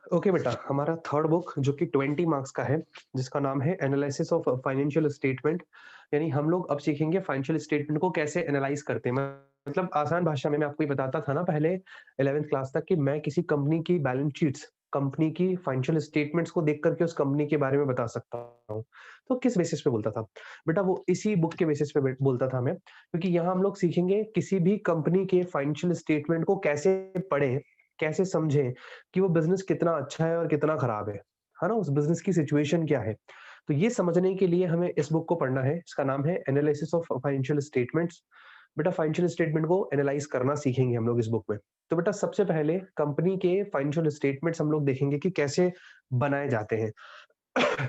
Okay बेटा, हमारा third book जो कि 20 मार्क्स का है, जिसका नाम है एनालिसिस ऑफ फाइनेंशियल स्टेटमेंट। यानी हम लोग अब सीखेंगे फाइनेंशियल स्टेटमेंट को कैसे एनालाइज करते हैं। मतलब आसान भाषा में मैं आपको ये बताता था ना पहले 11th क्लास तक कि मैं किसी कंपनी की बैलेंस शीट्स, कंपनी की फाइनेंशियल स्टेटमेंट्स को देख करके उस कंपनी के बारे में बता सकता हूँ। तो किस बेसिस पे बोलता था बेटा? वो इसी बुक के बेसिस पे बोलता था मैं, क्योंकि यहाँ हम लोग सीखेंगे किसी भी कंपनी के फाइनेंशियल स्टेटमेंट को कैसे पढ़ें, कैसे समझें कि वो बिज़नेस कितना अच्छा है और कितना खराब है ना? उस बिज़नेस की सिचुएशन क्या है? तो ये समझने के लिए हमें इस बुक को पढ़ना है। इसका नाम है एनालिसिस ऑफ फाइनेंशियल स्टेटमेंट्स। बेटा फाइनेंशियल स्टेटमेंट को एनालाइज़ करना सीखेंगे हम लोग इस बुक में। तो बेटा सबसे पहले कंपनी के फाइनेंशियल स्टेटमेंट्स हम लोग देखेंगे कि कैसे बनाए जाते हैं।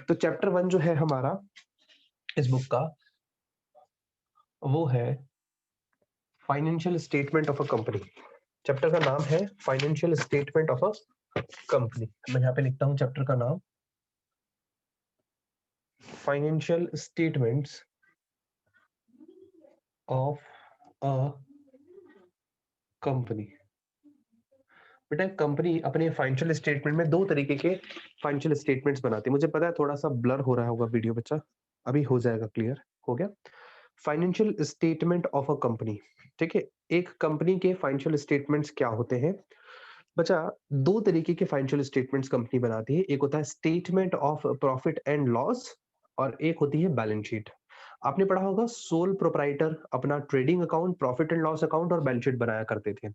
तो चैप्टर 1 जो है हमारा इस बुक का, वो है financial statement of a company. Chapter का नाम है financial statement of a company. मैं यहाँ पे लिखता हूँ चैप्टर का नाम, financial statements of a company. बेटा कंपनी अपने फाइनेंशियल स्टेटमेंट में दो तरीके के फाइनेंशियल स्टेटमेंट्स बनाती है। मुझे पता है थोड़ा सा ब्लर हो रहा होगा वीडियो बच्चा, अभी हो जाएगा क्लियर। हो गया? Financial statement of a company, ठीक है। एक कंपनी के फाइनेंशियल स्टेटमेंट्स क्या होते हैं बच्चा? दो तरीके के फाइनेंशियल स्टेटमेंट्स कंपनी बनाती है। एक होता है statement of profit and loss और एक होती है बैलेंस शीट। आपने पढ़ा होगा सोल प्रोप्राइटर अपना trading account, profit and loss account और बैलेंस शीट बनाया करते थे।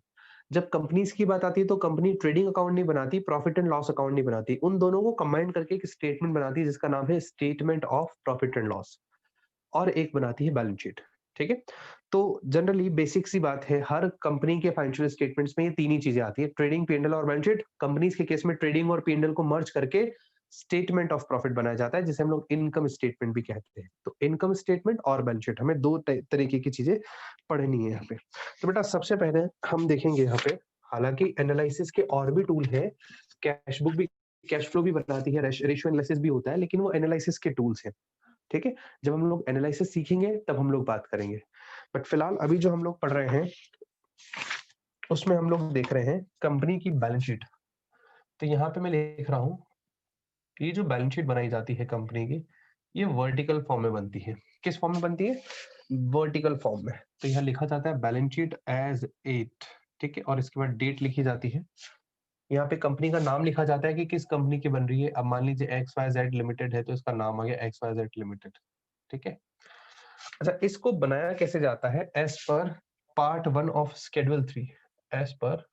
जब कंपनीज की बात आती है तो कंपनी ट्रेडिंग अकाउंट नहीं बनाती, प्रॉफिट एंड लॉस अकाउंट नहीं बनाती, उन दोनों को कंबाइन करके एक स्टेटमेंट बनाती है जिसका नाम है statement of profit and loss, और एक बनाती है बैलेंस शीट। ठीक है? तो जनरली बेसिक सी बात है, हर कंपनी के फाइनेंशियल स्टेटमेंट्स में ये तीन ही चीजें आती है, ट्रेडिंग, पी&एल और बैलेंस शीट। कंपनीज के केस में ट्रेडिंग और पी&एल को मर्ज करके स्टेटमेंट ऑफ प्रॉफिट बनाया जाता है, जिसे हम लोग इनकम स्टेटमेंट भी कहते हैं। तो इनकम स्टेटमेंट और बैलेंस शीट, हमें दो तरीके की चीजें पढ़नी है यहाँ पे। तो बेटा सबसे पहले हम देखेंगे यहाँ पे, हालांकि एनालिसिस के और भी टूल है, कैश बुक भी, कैश फ्लो भी बनाती है, रेशियो एनालिसिस भी होता है, लेकिन वो एनालिसिस के टूल्स हैं। ठीक है? जब हम लोग एनालिसिस सीखेंगे तब हम लोग बात करेंगे, बट फिलहाल अभी जो हम लोग पढ़ रहे हैं उसमें हम लोग देख रहे हैं कंपनी की बैलेंस शीट। तो यहाँ पे मैं लिख रहा हूँ, ये जो बैलेंस शीट बनाई जाती है कंपनी की, ये वर्टिकल फॉर्म में बनती है। किस फॉर्म में बनती है? वर्टिकल फॉर्म में। तो यहाँ लिखा जाता है बैलेंस शीट एज एट, ठीक है, और इसके बाद डेट लिखी जाती है। यहाँ पे कंपनी का नाम लिखा जाता है कि किस कंपनी की बन रही है। अब मान लीजिए एक्स वाई जेड लिमिटेड है तो इसका नाम आ गया एक्स वाई जेड लिमिटेड। ठीक है? अच्छा, इसको बनाया कैसे जाता है? As per part 1 of schedule 3, as per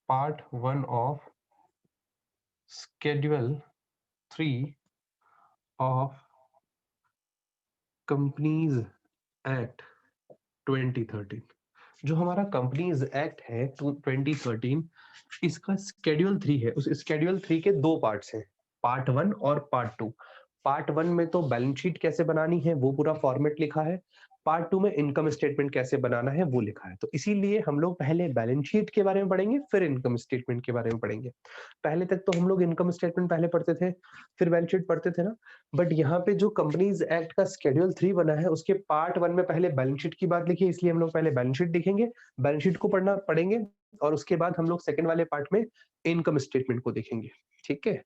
part 1 of schedule 3 of companies act 2013। जो हमारा कंपनीज एक्ट है 2013, इसका शेड्यूल 3 है। उस शेड्यूल 3 के दो पार्ट्स हैं, पार्ट 1 और पार्ट 2। पार्ट 1 में तो बैलेंस शीट कैसे बनानी है वो पूरा फॉर्मेट लिखा है, पार्ट 2 में इनकम स्टेटमेंट कैसे बनाना है वो लिखा है। तो इसीलिए हम लोग पहले बैलेंस शीट के बारे में पढ़ेंगे, फिर इनकम स्टेटमेंट के बारे में पढ़ेंगे। पहले तक तो हम लोग इनकम स्टेटमेंट पहले पढ़ते थे, फिर बैलेंस शीट पढ़ते थे ना। बट यहाँ पे जो कंपनीज एक्ट का शेड्यूल 3 बना है, उसके पार्ट 1 में पहले बैलेंस शीट की बात लिखी है, इसलिए हम लोग पहले बैलेंस शीट देखेंगे, बैलेंस शीट को पढ़ेंगे, और उसके बाद हम लोग सेकंड वाले पार्ट में इनकम स्टेटमेंट को देखेंगे। ठीक है?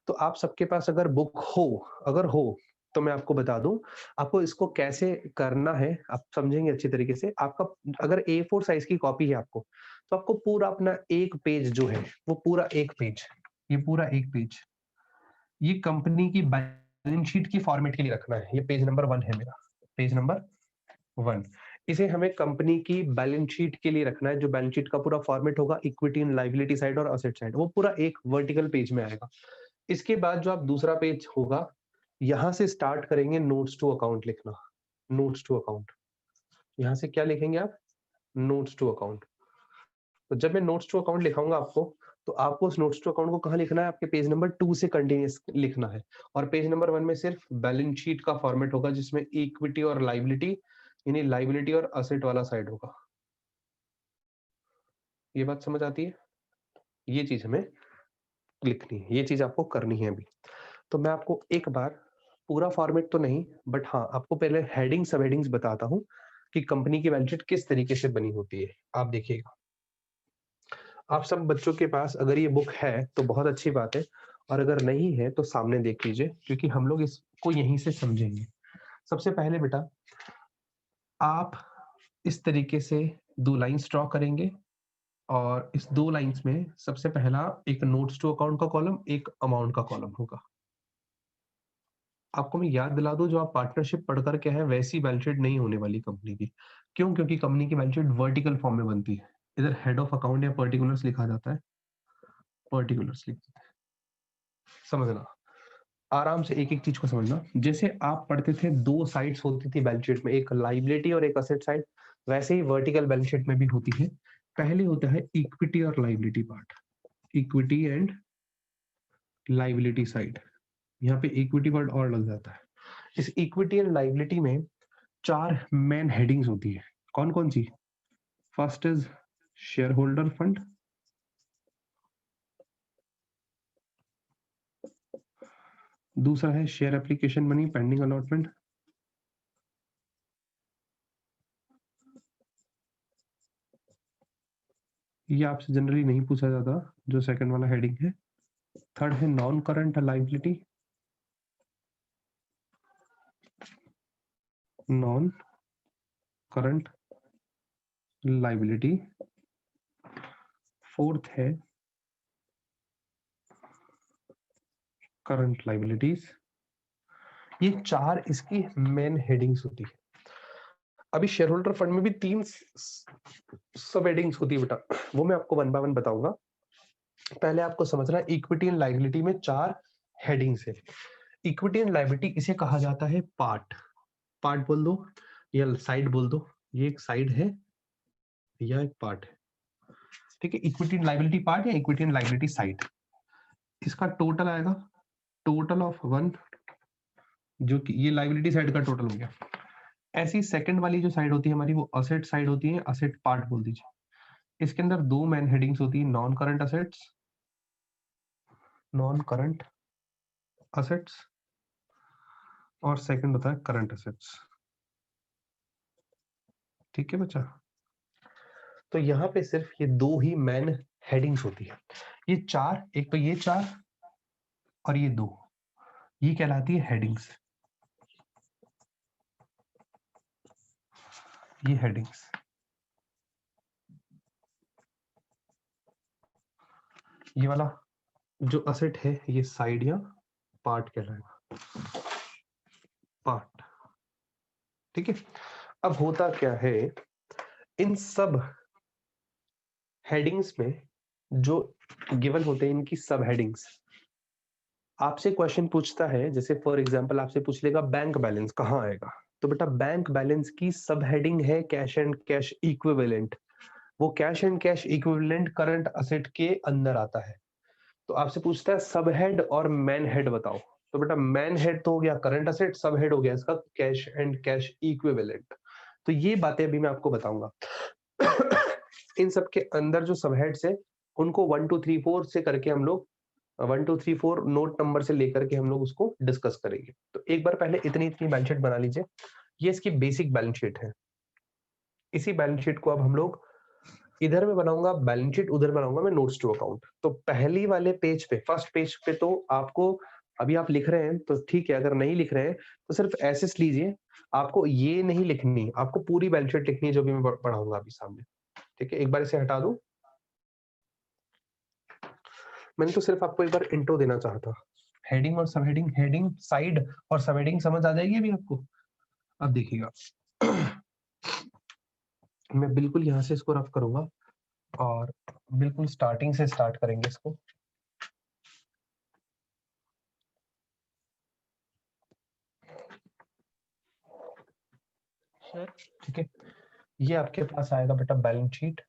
तो आप सबके पास अगर बुक हो, अगर हो तो मैं आपको बता दूं आपको इसको कैसे करना है, आप समझेंगे अच्छी तरीके से। आपका अगर A4 साइज की कॉपी है आपको, तो आपको पूरा अपना एक पेज जो है, वो पूरा एक पेज, ये पूरा एक पेज, ये कंपनी की बैलेंस शीट की फॉर्मेट के लिए रखना है। ये पेज नंबर 1 है मेरा, पेज नंबर 1। इसे हमें कंपनी की बैलेंस शीट के लिए रखना है। जो बैलेंस शीट का पूरा फॉर्मेट होगा, इक्विटी एंड लायबिलिटी साइड और असेट साइड, वो पूरा एक वर्टिकल पेज में आएगा। इसके बाद जो आप दूसरा पेज होगा, यहाँ से स्टार्ट करेंगे नोट्स टू अकाउंट लिखना। नोट्स टू अकाउंट, यहाँ से क्या लिखेंगे आप? Notes to account. तो जब मैं नोट्स टू अकाउंट लिखाऊंगा आपको, तो आपको उस नोट्स टू अकाउंट को कहाँ लिखना है? आपके पेज नंबर 2 से कंटिन्यूस लिखना है। और पेज नंबर 1 में सिर्फ बैलेंस शीट का फॉर्मेट होगा, जिसमें इक्विटी और लायबिलिटी, यानी लायबिलिटी और असेट वाला साइड होगा। ये बात समझ आती है? ये चीज हमें लिखनी है, ये चीज आपको करनी है अभी। तो मैं आपको एक बार पूरा फॉर्मेट तो नहीं, बट हाँ आपको पहले हेडिंग सब हेडिंग्स बताता हूँ कि कंपनी की बैलेंस शीट किस तरीके से बनी होती है। आप देखिएगा, आप सब बच्चों के पास अगर ये बुक है तो बहुत अच्छी बात है, और अगर नहीं है तो सामने देख लीजिए, क्योंकि हम लोग इसको यहीं से समझेंगे। सबसे पहले बेटा आप इस तरीके से 2 लाइन्स ड्रॉ करेंगे, और इस 2 लाइन्स में सबसे पहला एक नोट्स टू अकाउंट का कॉलम, एक अमाउंट का कॉलम होगा। आपको मैं याद दिला दूं, जो आप पार्टनरशिप पढ़ कर के है वैसी बैलेंस शीट नहीं होने वाली कंपनी की। क्यों? क्योंकि कंपनी की बैलेंस शीट वर्टिकल फॉर्म में बनती है। इधर हेड ऑफ अकाउंट या पर्टिकुलर्स लिखा जाता है, पर्टिकुलर्स लिख देते हैं। समझना, आराम से एक-एक चीज को समझना। जैसे आप पढ़ते थे 2 साइड्स होती थी बैलेंस शीट में, एक लायबिलिटी और एक असेट साइड, वैसे ही वर्टिकल बैलेंस शीट में भी होती है। पहले होता है इक्विटी और liability part, equity and liability side. यहाँ पे इक्विटी वर्ड और लग जाता है। इस इक्विटी एंड लायबिलिटी में 4 मेन हेडिंग्स होती है। कौन-कौन सी? First is share holder fund, दूसरा है share application money pending allotment, ये आपसे जनरली नहीं पूछा जाता, जो सेकंड वाला हेडिंग है। थर्ड है non current liability, non current liability. Fourth है करंट लायबिलिटीज। ये 4 इसकी मेन हेडिंग्स होती है। अभी शेयर होल्डर फंड में भी 3 सब हेडिंग्स होती है बेटा, वो मैं आपको वन बाय वन बताऊंगा। पहले आपको समझना है इक्विटी एंड लायबिलिटी में 4 हेडिंग्स है। इक्विटी एंड लायबिलिटी इसे कहा जाता है पार्ट। पार्ट बोल दो या साइड बोल दो, ये एक साइड है या एक पार्ट है। ठीक है, इक्विटी एंड लायबिलिटी पार्ट या इक्विटी एंड लायबिलिटी साइड। इसका टोटल आएगा टोटल ऑफ 1, जो कि ये लायबिलिटी साइड का टोटल हो गया। ऐसी सेकंड वाली जो साइड होती है हमारी, वो असेट साइड होती है, असेट पार्ट बोल दीजिए। इसके अंदर 2 मेन हेडिंग्स होती है, non current assets, non current assets, और सेकंड होता है करंट असेट्स। ठीक है बच्चा, तो यहाँ पे सिर्फ ये 2 ही मेन हेडिंग्स होती है। ये 4, एक तो ये 4 और ये 2, ये कहलाती है हेडिंग्स। ये हेडिंग्स, ये वाला जो असेट है ये साइड या पार्ट कहलाएगा, पार्ट। ठीक है, अब होता क्या है, इन सब हेडिंग्स में जो गिवन होते हैं इनकी सब हेडिंग्स, आपसे क्वेश्चन पूछता है, जैसे फॉर एग्जांपल आपसे पूछ लेगा बैंक बैलेंस कहाँ आएगा, तो बेटा बैंक बैलेंस की सब हेडिंग है कैश एंड कैश इक्विवेलेंट। वो cash and cash equivalent current asset के अंदर आता है। तो आपसे पूछता है सब हेड और मैन हेड बताओ, तो बेटा मैन हेड तो हो गया करंट असेट, सब हेड हो गया इसका कैश एंड कैश इक्विवेलेंट। तो ये बातें अभी मैं आपको बताऊंगा। इन सब के अंदर जो सब हेड्स है उनको 1 2 3 4 से करके हम लोग 1 2 3 4 नोट नंबर से लेकर के हम लोग उसको डिस्कस करेंगे। तो एक बार पहले इतनी इतनी बैलेंस शीट बना लीजिए, ये इसकी बेसिक बैलेंस शीट है। इसी बैलेंस शीट को अब हम लोग, इधर मैं बनाऊंगा बैलेंस शीट, उधर बनाऊंगा मैं नोट्स टू अकाउंट। तो पहली वाले पेज पे, फर्स्ट पेज पे तो आपको, अभी आप लिख रहे हैं तो ठीक है, अगर नहीं लिख रहे हैं तो सिर्फ एसेस लीजिए। आपको ये नहीं लिखनी, आपको पूरी बैलेंस शीट लिखनी है जो भी मैं पढ़ाऊंगा अभी सामने। ठीक है, एक बार इसे हटा दूं। मैंने तो सिर्फ आपको एक बार इंट्रो देना चाहा था। हेडिंग और सब हेडिंग, हेडिंग साइड और सब हेडिंग समझ आ जाएगी अभी आपको। अब देखिएगा, मैं बिल्कुल यहाँ से इसको रफ करूंगा और बिल्कुल स्टार्टिंग से स्टार्ट करेंगे इसको। ठीक है, ये आपके पास आएगा बेटा बैलेंस शीट।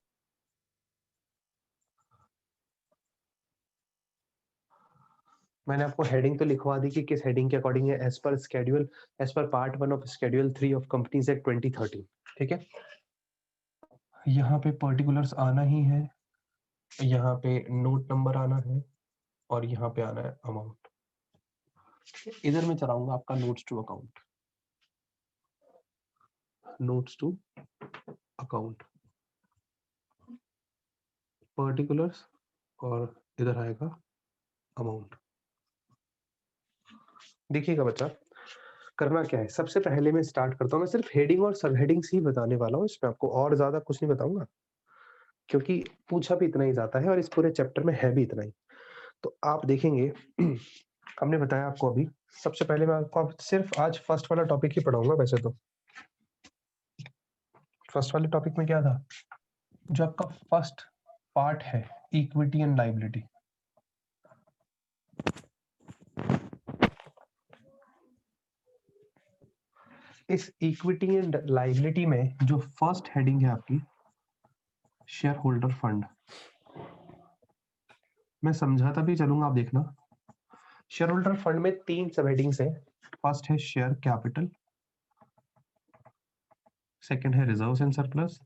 मैंने आपको हेडिंग तो लिखवा दी कि किस हेडिंग के अकॉर्डिंग है, as per schedule, as per part 1 of schedule 3 of companies act 2013। ठीक है, यहाँ पे पर्टिकुलर्स आना ही है, यहाँ पे नोट नंबर आना है, और यहाँ पे आना है अमाउंट। इधर मैं चलाऊंगा आपका notes to account, notes to account, particulars और इधर आएगा अमाउंट। देखिएगा बच्चा, करना क्या है, सबसे पहले मैं स्टार्ट करता हूँ, मैं सिर्फ हेडिंग और सब हेडिंग्स ही बताने वाला हूँ, इसमें आपको और ज्यादा कुछ नहीं बताऊंगा, क्योंकि पूछा भी इतना ही जाता है और इस पूरे चैप्टर में है भी इतना ही। तो आप देखेंगे हमने बताया आपको अभी, सबसे पहले मैं आपको सिर्फ आज फर्स्ट वाला टॉपिक ही पढ़ाऊंगा। वैसे तो फर्स्ट वाले टॉपिक में क्या था, जो आपका फर्स्ट पार्ट है, इक्विटी एंड लायबिलिटी। इस इक्विटी एंड लायबिलिटी में जो फर्स्ट हेडिंग है आपकी, शेयर होल्डर फंड, मैं समझाता भी चलूंगा, आप देखना। शेयर होल्डर फंड में 3 सब हेडिंग्स है। फर्स्ट है शेयर कैपिटल, सेकंड है रिजर्व्स एंड सरप्लस,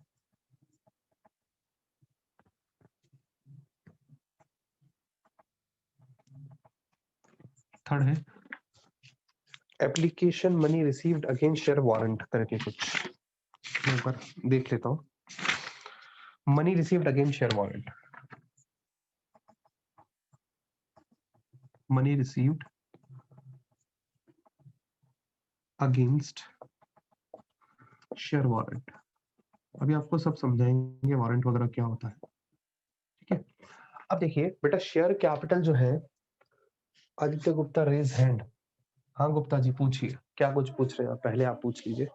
थर्ड है application money received against share warrant करके कुछ, मैं एक बार देख लेता हूँ। Money received against share warrant, money received against share warrant. अभी आपको सब समझाएंगे वारंट वगैरह क्या होता है, ठीक है। अब देखिए बेटा, शेयर कैपिटल जो है, आदित्य गुप्ता रेज हैंड। हाँ गुप्ता जी पूछिए, क्या कुछ पूछ रहे हैं आप, पहले आप पूछ लीजिए।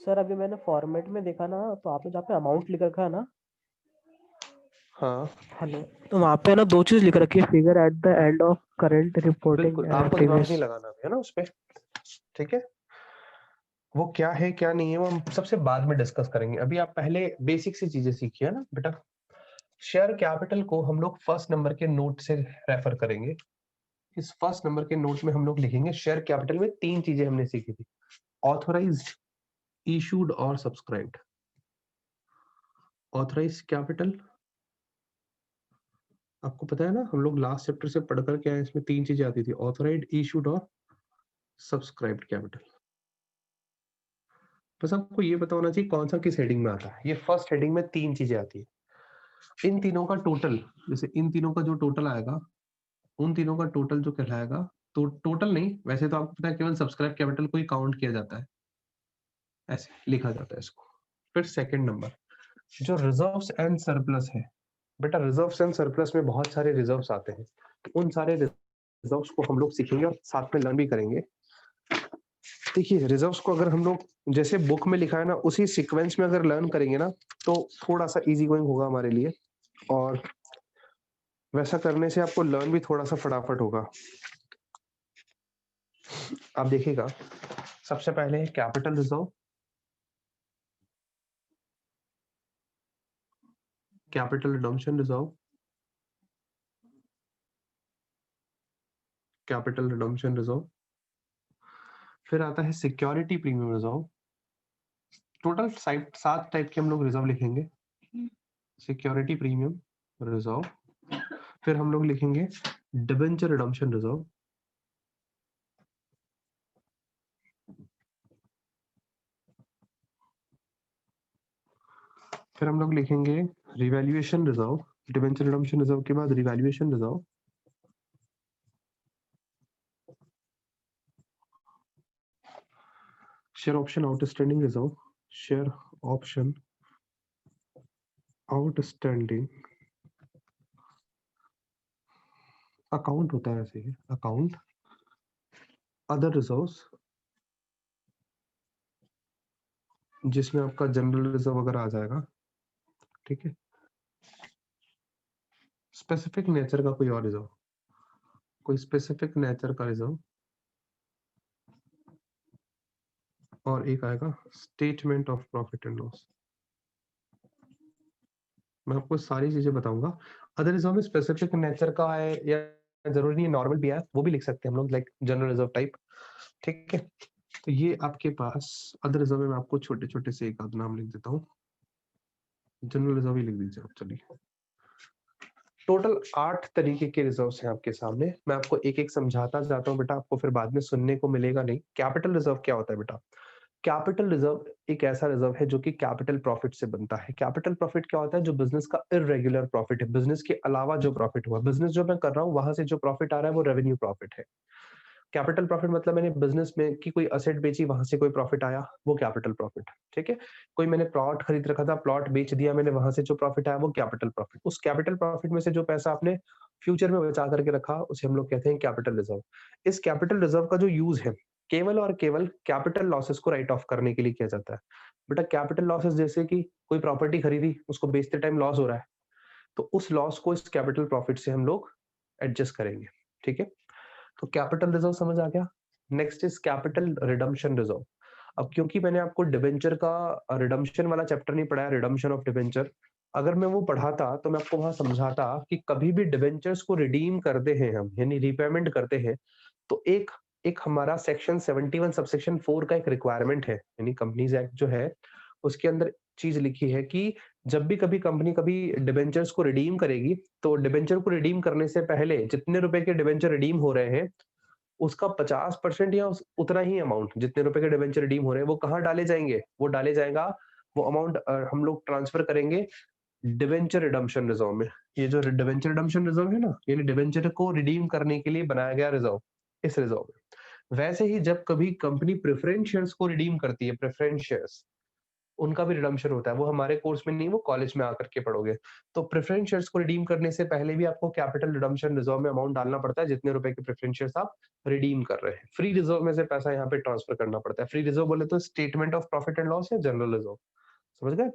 सर अभी मैंने फॉर्मेट में देखा ना, तो आपने जहाँ पे अमाउंट लिख रखा है ना, हाँ हेलो, तो वहाँ पे ना 2 चीज लिख रखी है, figure at the end of current reporting बिल्कुल, एंड आपको दिमाग नहीं प्रीवियस। लगाना है ना उस पे, ठीक है। वो क्या है क्या नहीं है वो हम सबसे बाद में डिस्कस करेंगे, अभी आप पहले बेसिक सी चीजें सीखिए ना बेटा। शेयर कैपिटल को हम लोग फर्स्ट नंबर के नोट से रेफर करेंगे। इस फर्स्ट नंबर के नोट में हम लोग लिखेंगे शेयर कैपिटल में 3 चीजें हमने सीखी थी, ऑथराइज्ड, इशूड और सब्सक्राइब्ड। ऑथराइज्ड कैपिटल आपको पता है ना, हम लोग लास्ट चैप्टर से पढ़ कर के आए, इसमें 3 चीजें आती थी, ऑथराइज्ड, इशूड और सब्सक्राइब्ड कैपिटल। बस आपको ये पता होना चाहिए कौन सा किस हेडिंग में आता है। ये फर्स्ट हेडिंग में 3 चीजें आती है, इन तीनों का टोटल, जैसे इन तीनों का जो टोटल आएगा, उन तीनों का टोटल जो कहलाएगा, तो टोटल नहीं, वैसे तो आपको पता है केवल सब्सक्राइब कैपिटल को ही काउंट किया जाता है, ऐसे लिखा जाता है इसको। फिर सेकंड नंबर जो रिजर्व्स एंड सरप्लस है, बेटा रिजर्व्स एंड सरप्लस में बहुत सारे रिजर्व्स आते हैं, तो उन सारे रिजर्व्स को हम लोग सीखेंगे और साथ में लर्न भी करेंगे। देखिए रिजर्व्स को अगर हम लोग जैसे बुक में लिखा है ना, उसी सीक्वेंस में अगर लर्न करेंगे ना, तो थोड़ा सा इजी गोइंग होगा हमारे लिए, और वैसा करने से आपको लर्न भी थोड़ा सा फटाफट होगा। आप देखिएगा, सबसे पहले capital reserve, capital redemption reserve, capital redemption reserve, फिर आता है security premium reserve. Total 7 type के हम लोग रिजर्व लिखेंगे, सिक्योरिटी प्रीमियम रिजर्व, फिर हम लोग लिखेंगे डिबेंचर रिडम्पशन रिजर्व, फिर हम लोग लिखेंगे revaluation reserve. Debenture redemption reserve के बाद revaluation reserve, share option outstanding reserve, share option outstanding account होता है, ऐसे ही अकाउंट, अदर रिजर्व्स जिसमें आपका जनरल रिजर्व वगैरह आ जाएगा, ठीक है। स्पेसिफिक नेचर का कोई और रिजर्व, कोई स्पेसिफिक नेचर का रिजर्व, और एक आएगा statement of profit and loss. मैं आपको सारी चीजें बताऊंगा। अदर रिजर्व में स्पेसिफिक नेचर का है या जरूरी नहीं नॉर्मल भी है, वो भी लिख सकते हैं हम लोग, लाइक जनरल रिजर्व टाइप, ठीक है। तो ये आपके पास अदर रिजर्व में मैं आपको छोटे छोटे से एक आध नाम लिख देता हूँ, जनरल रिजर्व ही लिख दीजिए आप, चलिए। टोटल 8 तरीके के रिजर्व्स हैं आपके सामने, मैं आपको एक एक समझाता जाता हूँ बेटा, आपको फिर बाद में सुनने को मिलेगा नहीं। कैपिटल रिजर्व क्या होता है बेटा, कैपिटल रिजर्व एक ऐसा रिजर्व है जो कि कैपिटल प्रॉफिट से बनता है। कैपिटल प्रॉफिट क्या होता है? जो बिजनेस का इर्रेगुलर प्रॉफिट है, बिजनेस के अलावा जो प्रॉफिट हुआ, बिजनेस जो मैं कर रहा हूँ वहां से जो प्रॉफिट आ रहा है वो रेवेन्यू प्रॉफिट है। कैपिटल प्रॉफिट मतलब मैंने बिजनेस में की कोई असेट बेची, वहां से कोई प्रॉफिट आया, वो कैपिटल प्रॉफिट। ठीक है, कोई मैंने प्लॉट खरीद रखा था, प्लॉट बेच दिया मैंने, वहां से जो प्रॉफिट आया वो कैपिटल प्रॉफिट। उस कैपिटल प्रॉफिट में से जो पैसा आपने फ्यूचर में बचा करके रखा उसे हम लोग कहते हैं कैपिटल रिजर्व। इस कैपिटल रिजर्व का जो यूज है केवल और केवल कैपिटल लॉसेस को राइट ऑफ करने के लिए किया जाता है। बेटा कैपिटल लॉसेस जैसे कि कोई प्रॉपर्टी खरीदी, उसको बेचते टाइम लॉस हो रहा है, तो उस लॉस को इस कैपिटल प्रॉफिट से हम लोग एडजस्ट करेंगे। ठीक है, तो कैपिटल रिजर्व समझ आ गया। Next is capital redemption reserve. अब क्योंकि मैंने आपको डिबेंचर का रिडम्पशन वाला चैप्टर नहीं पढ़ाया, रिडम्पशन ऑफ डिबेंचर, अगर मैं वो पढ़ाता तो मैं आपको वहां समझाता कि कभी भी डिबेंचर्स को रिडीम करते हैं हम, यानी रिपेमेंट करते हैं, तो एक एक हमारा सेक्शन 71 सबसेक्शन 4 का एक रिक्वायरमेंट है, यानी कंपनीज एक्ट जो है उसके अंदर चीज लिखी है कि जब भी कभी कंपनी कभी डिबेंचर्स को रिडीम करेगी, तो डिबेंचर को रिडीम करने से पहले जितने रुपए के डिबेंचर रिडीम हो रहे हैं उसका 50% या उतना ही अमाउंट, जितने रुपए के डिबेंचर रिडीम हो रहे हैं वो कहाँ डाले जाएंगे, वो डाले जाएगा, वो अमाउंट हम लोग ट्रांसफर करेंगे डिबेंचर रिडम्पशन रिजर्व में। ये जो डिबेंचर रिडम्पशन रिजर्व है ना, यानी डिबेंचर को रिडीम करने के लिए बनाया गया रिजर्व, इस रिजर्व में। वैसे ही जब कभी कंपनी प्रेफरेंस शेयर्स को रिडीम करती है, प्रेफरेंस शेयर्स उनका भी रिडम्पशन होता है, वो हमारे कोर्स में नहीं, वो कॉलेज में आकर के पढ़ोगे। तो प्रेफरेंस शेयर्स को रिडीम करने से पहले भी आपको कैपिटल रिडम्पशन रिजर्व में अमाउंट डालना पड़ता है, जितने रुपए के प्रेफरेंस शेयर्स आप रिडीम कर रहे हैं। फ्री रिजर्व में से पैसा यहाँ पे ट्रांसफर करना पड़ता है। फ्री रिजर्व बोले तो statement of profit and loss या जनरल रिजर्व, समझ गए।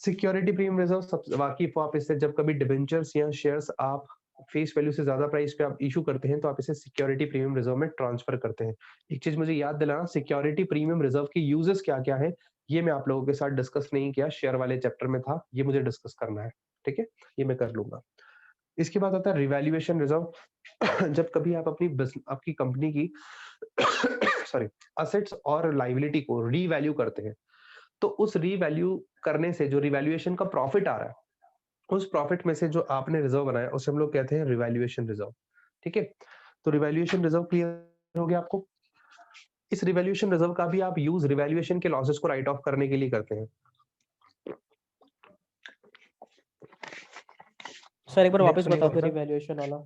सिक्योरिटी प्रीमियम रिजर्व सब वाकिफ हो आप इससे, जब कभी डिबेंचर्स या शेयर्स आप फेस वैल्यू से ज्यादा प्राइस पे आप इशू करते हैं तो आप इसे सिक्योरिटी प्रीमियम रिजर्व में ट्रांसफर करते हैं। एक चीज मुझे याद दिलाना, सिक्योरिटी प्रीमियम रिजर्व के यूजेस क्या क्या है, ये मैं आप लोगों के साथ डिस्कस नहीं किया, शेयर वाले चैप्टर में था, ये मुझे डिस्कस करना है। ठीक है, ये मैं कर लूंगा। इसके बाद आता है रिवैल्यूएशन रिजर्व। जब कभी आप आपकी कंपनी की सॉरी असेट्स और लाइबिलिटी को रीवैल्यू करते हैं, तो उस रीवैल्यू करने से जो रिवैल्यूएशन का प्रॉफिट आ रहा है, उस प्रॉफिट में से जो आपने रिजर्व बनाया उसे हम लोग कहते हैं रिवैल्यूएशन रिजर्व। ठीक है, तो रिवैल्यूएशन रिजर्व क्लियर हो गया आपको। इस रिवैल्यूएशन रिजर्व का भी आप यूज रिवैल्यूएशन के लॉसेस को राइट ऑफ करने के लिए करते हैं। सर एक बार नेक्स्ट वापस सुनिएगा बताओ फिर बेटा, रिवैल्यूएशन वाला।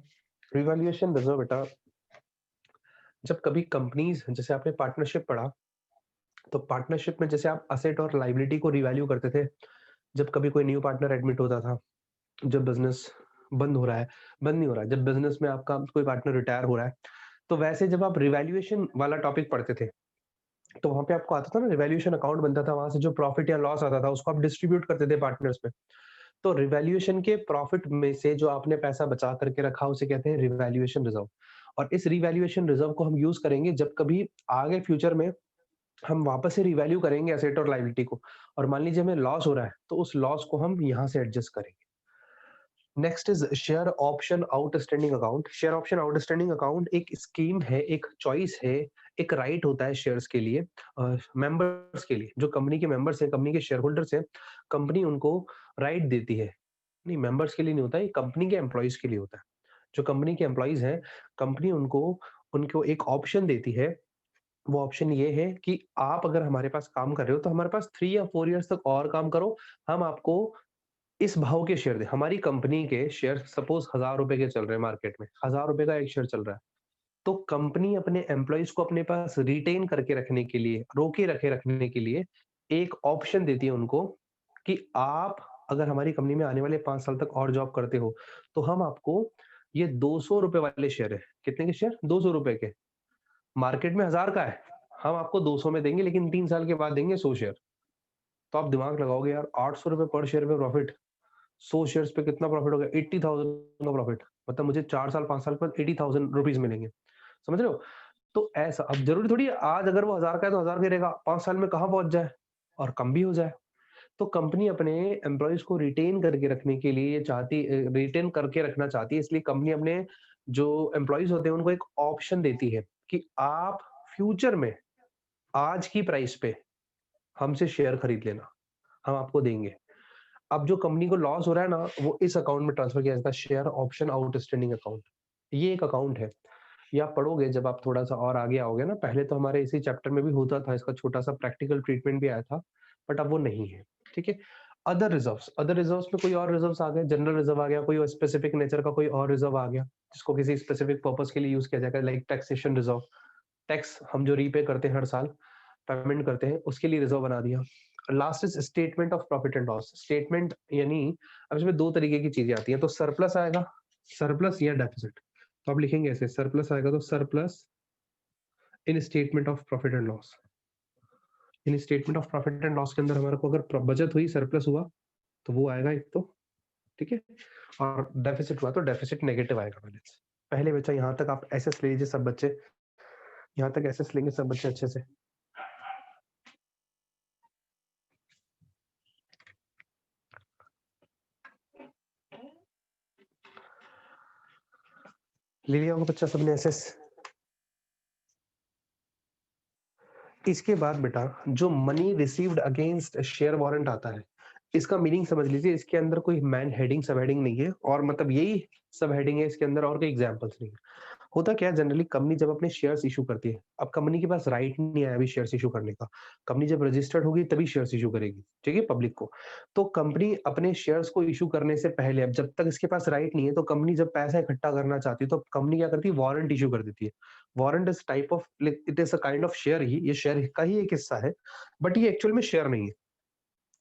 रिवैल्यूएशन रिजर्व बेटा, जब कभी कंपनीज, जैसे आपने पार्टनरशिप पढ़ा, तो पार्टनरशिप में जैसे आप असेट और लाइबिलिटी को रिवैल्यू करते थे, जब कभी कोई न्यू पार्टनर एडमिट होता था, जब बिजनेस बंद हो रहा है, बंद नहीं हो रहा है, जब बिजनेस में आपका कोई पार्टनर रिटायर हो रहा है, तो वैसे जब आप रिवैल्यूएशन वाला टॉपिक पढ़ते थे, तो वहां पे आपको आता था ना, रिवैल्यूएशन अकाउंट बनता था, वहां से जो प्रॉफिट या लॉस आता था उसको आप डिस्ट्रीब्यूट करते थे पार्टनर्स में। तो रिवैल्यूएशन के प्रॉफिट में से जो आपने पैसा बचा करके रखा उसे कहते हैं रिवैल्यूएशन रिजर्व। और इस रिवैल्यूएशन रिजर्व को हम यूज करेंगे जब कभी आगे फ्यूचर में हम वापस से रिवैल्यू करेंगे एसेट और लायबिलिटी को, और मान लीजिए हमें लॉस हो रहा है तो उस लॉस को हम यहाँ से एडजस्ट करेंगे। Next is share option outstanding account. Share option outstanding account एक स्कीम है, एक चॉइस है, एक राइट होता है शेयर्स के लिए, मेंबर्स के लिए, जो कंपनी के मेंबर्स हैं, कंपनी के शेयर होल्डर्स हैं, कंपनी उनको राइट देती है। नहीं, मेंबर्स के लिए नहीं होता, ये कंपनी के एम्प्लॉइज के लिए होता है। जो कंपनी के एम्प्लॉइज हैं, कंपनी उनको उनको एक ऑप्शन देती है। वो ऑप्शन ये है कि आप अगर हमारे पास काम कर रहे हो तो हमारे पास 3 या 4 इयर्स तक और काम करो, हम आपको इस भाव के शेयर दें। हमारी कंपनी के शेयर सपोज 1000 रुपए के चल रहे हैं मार्केट में, 1000 रुपए का एक शेयर चल रहा है, तो कंपनी अपने एम्प्लॉइज को अपने पास रिटेन करके रखने के लिए, रोके रखे रखने के लिए एक ऑप्शन देती है उनको कि आप अगर हमारी कंपनी में आने वाले 5 साल तक और जॉब करते हो तो हम आपको ये 200 रुपए वाले शेयर है, कितने के शेयर, 200 रुपए के, मार्केट में 1000 का है, हम आपको 200 में देंगे, लेकिन 3 साल के बाद देंगे 100 शेयर। तो आप दिमाग लगाओगे यार, 800 रुपए पर शेयर पे प्रॉफिट, 100 शेयर्स पे कितना प्रॉफिट हो गया, 80,000 का प्रॉफिट। मतलब मुझे 4 साल 5 साल बाद 80,000 रुपीज मिलेंगे, समझ रहे हो। तो ऐसा, अब जरूरी थोड़ी है आज अगर वो 1000 का है तो 1000 का रहेगा, 5 साल में कहाँ पहुंच जाए और कम भी हो जाए। तो कंपनी अपने एम्प्लॉइज को रिटेन करके रखने के लिए ये चाहती, रिटेन करके रखना चाहती है, इसलिए कंपनी अपने जो एम्प्लॉइज होते हैं उनको एक ऑप्शन देती है कि आप फ्यूचर में आज की प्राइस पे हमसे शेयर खरीद लेना, हम आपको देंगे। अब जो कंपनी को लॉस हो रहा है ना, वो इस अकाउंट में ट्रांसफर किया जाता है, शेयर ऑप्शन आउटस्टैंडिंग अकाउंट। ये एक अकाउंट है, या पढ़ोगे जब आप थोड़ा सा और आगे आओगे ना, पहले तो हमारे इसी चैप्टर में भी होता था, इसका छोटा सा प्रैक्टिकल ट्रीटमेंट भी आया था, बट अब वो नहीं है। ठीक है, अदर रिजर्व्स में कोई और रिजर्व्स आ गए, जनरल रिजर्व आ गया, कोई स्पेसिफिक नेचर का कोई और रिजर्व आ गया जिसको किसी स्पेसिफिक पर्पस के लिए यूज किया जाएगा, लाइक टैक्सेशन रिजर्व, टैक्स हम जो रीपे करते हैं हर साल, पेमेंट करते हैं, उसके लिए रिजर्व बना दिया। Last is statement of profit and loss. Statement यानी अब इसमें दो तरीके की चीजें आती हैं, तो सरप्लस आएगा, सरप्लस या डेफिसिट, तो आप लिखेंगे ऐसे, सरप्लस आएगा तो surplus in statement of profit and loss. In statement of profit and loss के अंदर हमारे को अगर बचत हुई, सरप्लस हुआ, तो वो आएगा एक तो, ठीक है, और डेफिसिट हुआ तो डेफिसिट नेगेटिव आएगा बैलेंस। पहले बच्चा यहाँ तक आप एसएस ले लीजिए सब बच्चे, यहाँ तक एसएस लेंगे सब बच्चे अच्छे से। ले लिया होगा बच्चा सबने एसएस। इसके बाद बेटा जो money received against share warrant आता है, इसका मीनिंग समझ लीजिए, इसके अंदर कोई मैन हेडिंग सब हेडिंग नहीं है, और मतलब यही सब हेडिंग है इसके अंदर, और कोई एग्जांपल्स नहीं है। होता क्या है, जनरली कंपनी जब अपने शेयर्स इशू करती है, अब कंपनी के पास राइट नहीं है अभी शेयर्स इशू करने का, कंपनी जब रजिस्टर्ड होगी तभी शेयर्स इशू करेगी, ठीक है, पब्लिक को। तो कंपनी अपने शेयर्स को इशू करने से पहले, अब जब तक इसके पास राइट नहीं है, तो कंपनी जब पैसा इकट्ठा करना चाहती है तो कंपनी क्या करती है, वारंट इशू कर देती है। Warrant is type of, it is a kind of share ही, ये शेयर का ही एक हिस्सा है, बट ये एक्चुअल में शेयर नहीं है,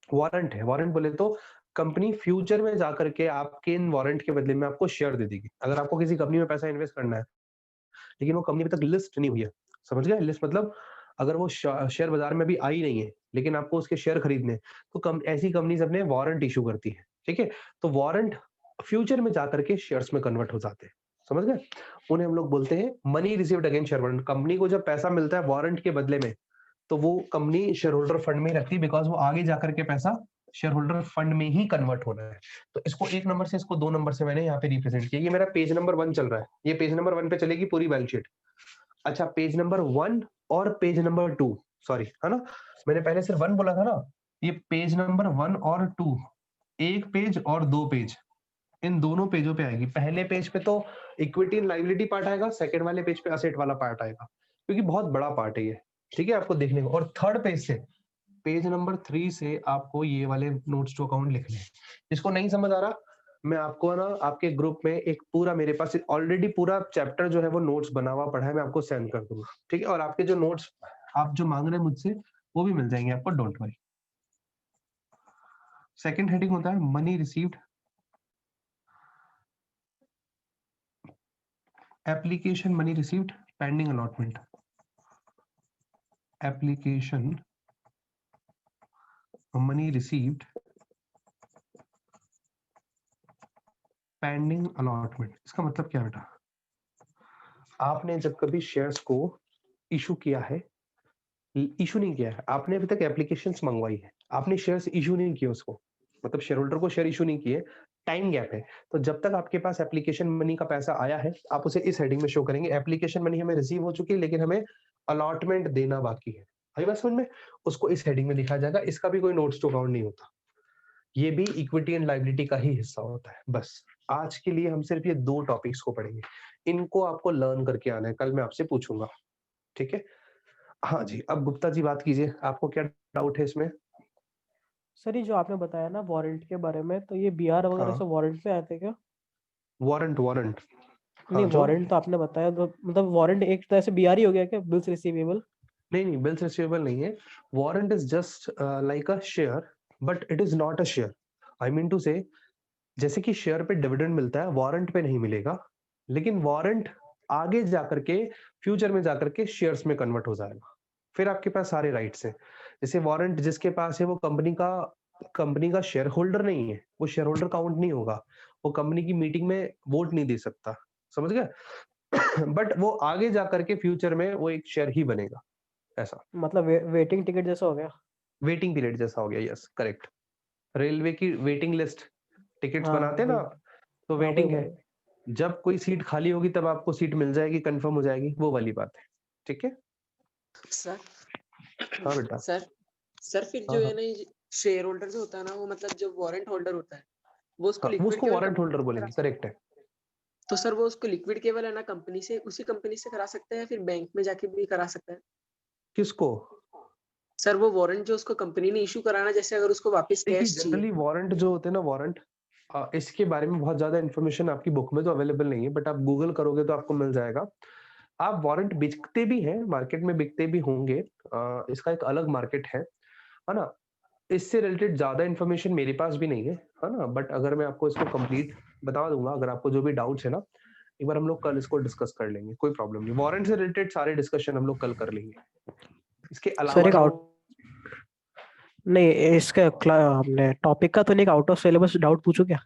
वारंट है। वारंट बोले तो कंपनी फ्यूचर में जाकर के आपके इन वारंट के बदले में आपको शेयर दे देगी। अगर आपको किसी कंपनी में पैसा इन्वेस्ट करना है, लेकिन वो कंपनी अभी तक लिस्ट नहीं हुई है, समझ गए, लिस्ट मतलब अगर वो शेयर बाजार में अभी आई नहीं है, लेकिन आपको उसके शेयर खरीदने हैं, तो ऐसी कंपनीज अपने वारंट इशू करती है, ठीक है। तो वारंट फ्यूचर में जाकर के शेयर्स में कन्वर्ट हो जाते हैं, समझ गए, उन्हें हम लोग बोलते हैं money received against share warrant. Company को जब पैसा मिलता है वारंट के बदले में, तो वो कंपनी शेयर होल्डर फंड में रखती है, बिकॉज वो आगे जाकर के पैसा शेयर होल्डर फंड में ही कन्वर्ट होना है। तो इसको 1 नंबर से, इसको 2 नंबर से मैंने यहाँ पे रिप्रेजेंट किया। ये मेरा पेज नंबर 1 चल रहा है, ये पेज नंबर 1 पे चलेगी पूरी बैलेंस शीट। अच्छा, पेज नंबर 1 और पेज नंबर 2, सॉरी, है ना, मैंने पहले सिर्फ 1 बोला था ना, ये पेज नंबर 1 और 2, एक पेज और 2 पेज, इन दोनों पेजों पे आएगी। पहले पेज पे तो इक्विटी एंड लायबिलिटी पार्ट आएगा, सेकंड वाले पेज पे असेट वाला पार्ट आएगा, क्योंकि बहुत बड़ा पार्ट है ये, ठीक है, आपको देखने को। और थर्ड पेज से, पेज नंबर 3 से आपको ये वाले नोट्स टू अकाउंट लिखने हैं। जिसको नहीं समझ आ रहा, मैं आपको ना आपके ग्रुप में एक पूरा, मेरे पास ऑलरेडी पूरा चैप्टर जो है वो नोट्स बना हुआ पड़ा है, मैं आपको सेंड कर दूंगा, ठीक है। और आपके जो नोट्स आप जो मांग रहे हैं मुझसे, वो भी मिल जाएंगे आपको, डोंट वरी। सेकंड हेडिंग होता है money received application, money received pending allotment, application money received pending allotment. इसका मतलब क्या बेटा, आपने जब कभी शेयर्स को इशू किया है, इशू नहीं किया है, आपने अभी तक एप्लीकेशंस मंगवाई है, आपने शेयर्स इशू नहीं किए उसको, मतलब शेयर होल्डर को शेयर इशू नहीं किए, टाइम गैप है। तो जब तक आपके पास एप्लीकेशन मनी का पैसा आया है, आप उसे इस हेडिंग में शो करेंगे, एप्लीकेशन मनी हमें रिसीव हो चुकी है, लेकिन हमें अलॉटमेंट देना बाकी है। आई बात समझ में, उसको इस हेडिंग में दिखाया जाएगा। इसका भी कोई नोट्स टू अकाउंट नहीं होता, ये भी इक्विटी एंड लायबिलिटी का ही हिस्सा होता है। बस आज के लिए हम सिर्फ ये 2 टॉपिक्स को पढ़ेंगे, इनको आपको लर्न करके आना है, कल मैं आपसे पूछूंगा, ठीक है। हाँ जी, अब गुप्ता जी बात कीजिए, आपको क्या डाउट है इसमें? सर ये जो आपने बताया ना वारंट के बारे में, तो ये बिहार वगैरह से हाँ, वारंट में आए थे क्या? वारंट, वारंट, नहीं, हाँ जो, वारंट तो आपने बताया, तो मतलब वारंट एक तरह से बीआर ही हो गया क्या, बिल्स रिसीवेबल? नहीं नहीं, बिल्स रिसीवेबल नहीं है। Warrant is just like a share, but it is not a share. I mean to say, जैसे कि शेयर पे डिविडेंड मिलता है, वारंट पे नहीं मिलेगा, लेकिन वारंट आगे जाकर के, फ्यूचर में जाकर के शेयर्स में कन्वर्ट हो जाएगा, फिर आपके पास सारे राइट्स हैं। जैसे वारंट जिसके पास है वो कंपनी का शेयर होल्डर नहीं है, वो शेयर होल्डर काउंट नहीं होगा, वो कंपनी की मीटिंग में वोट नहीं दे सकता, समझ गए। बट वो आगे जाकर के फ्यूचर में वो एक शेयर ही बनेगा, ऐसा। मतलब वेटिंग टिकट जैसा हो गया। वेटिंग पीरियड जैसा हो गया, यस करेक्ट। रेलवे की वेटिंग लिस्ट, टिकट्स हाँ बनाते हैं वही। ना, तो हाँ वही वेटिंग है, वही। जब कोई सीट खाली होगी तब आपको सीट मिल जाएगी, कंफर्म हो जाएगी, वो वाली बात है, ठीक है। सर हाँ बेटा, सर सर फिर हाँ जो हाँ है ना, शेयर होल्डर जो होता है ना, वो मतलब जो वारंट होल्डर होता है, वो उसको हाँ, वो लिक्विड उसको केवल वारंट होल्डर बोलेंगे, करेक्ट है। तो सर वो उसको लिक्विड केवल है ना कंपनी से, उसी कंपनी से करा सकते हैं, फिर बैंक में जाके भी करा सकते हैं? किसको? सर वो वारंट जो उसको कंपनी ने इशू कराना, जैसे अगर उसको वापस देखिए कैश चाहिए। जनरली वारंट जो होते हैं ना, वारंट इसके बारे में बहुत ज्यादा इन्फॉर्मेशन आपकी बुक में तो अवेलेबल नहीं है, बट आप गूगल करोगे तो आपको मिल जाएगा। आप वारंट बिकते भी हैं, मार्केट में बिकते भी होंगे, इसका एक अलग मार्केट है ना? इससे रिलेटेड ज्यादा इन्फॉर्मेशन मेरे पास भी नहीं है ना? बट अगर मैं आपको इसको कंप्लीट बता दूंगा, अगर आपको जो भी डाउट्स है ना, एक बार हम लोग कल इसको डिस्कस कर लेंगे, कोई प्रॉब्लम नहीं। वारंट से रिलेटेड सारे डिस्कशन हम लोग कल कर लेंगे। इसके सर अलावा एक जो आउट नहीं, इसका हमने टॉपिक का तो नहीं, आउट ऑफ सिलेबस डाउट पूछो क्या?